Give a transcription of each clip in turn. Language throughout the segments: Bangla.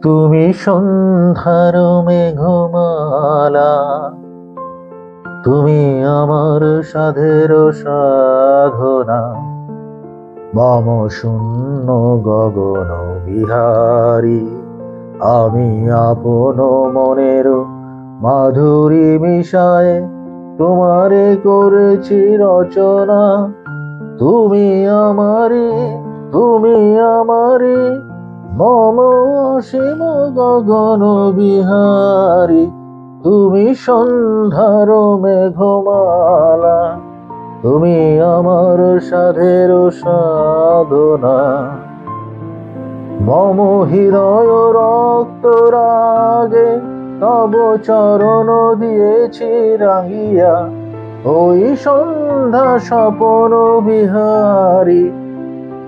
তুমি সন্ধ্যার মেঘমালা, তুমি আমার সাধের সাধনা। মম শূন্য গগন বিহারী, আমি আপন মনের মাধুরী মিশায় তোমারে করেছি রচনা। তুমি আমারি, তুমি আমারি, মম অসীম গগন বিহারী। তুমি সন্ধ্যার মেঘমালা, তুমি আমার সাধের সাধনা। মম হৃদয় রক্ত রাগে তব চরণ দিয়েছি রাঙিয়া। ওই সন্ধ্যা স্বপন বিহারী,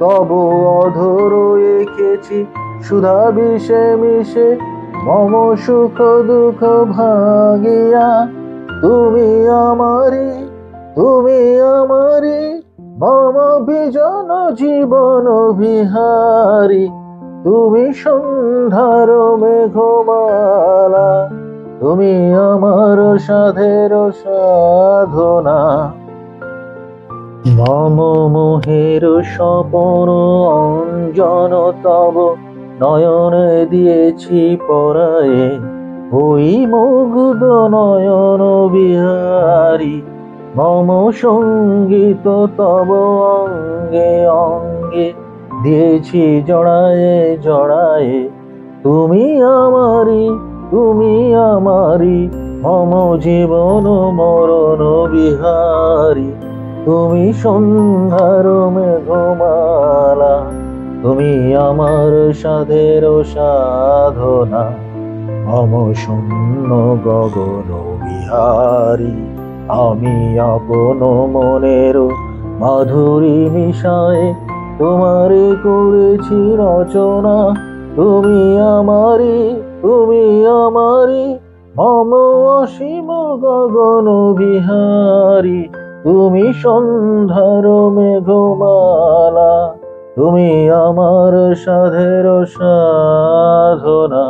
তব অধর এঁকেছি সুধা বিষে মিশে মম সুখ দুঃখ ভাগিয়া। তুমি আমারি, তুমি আমারি, মম বিজন জীবন বিহারী। তুমি সন্ধ্যার মেঘমালা, তুমি আমার সাধের সাধনা। মম মোহের স্বপন অঞ্জন তব নয়নে দিয়েছি পরায়ে। ওই মুগ্ধ নয়ন বিহারী, মম সঙ্গীত তব অঙ্গে অঙ্গে দিয়েছি জড়ায়ে জড়ায়ে। তুমি আমারি, তুমি আমারি, মম জীবন মরণ বিহারী। তুমি সন্ধ্যার মেঘমালা, তুমি আমার সাধের সাধনা। মম শূন্য গগন বিহারী, আমি আপন মনের মাধুরী মিশায় তোমারে করেছি রচনা। তুমি আমারি, তুমি আমারি, মম অসীম গগন বিহারী। তুমি সন্ধ্যার মেঘমালা, তুমি আমার সাধের সাধনা।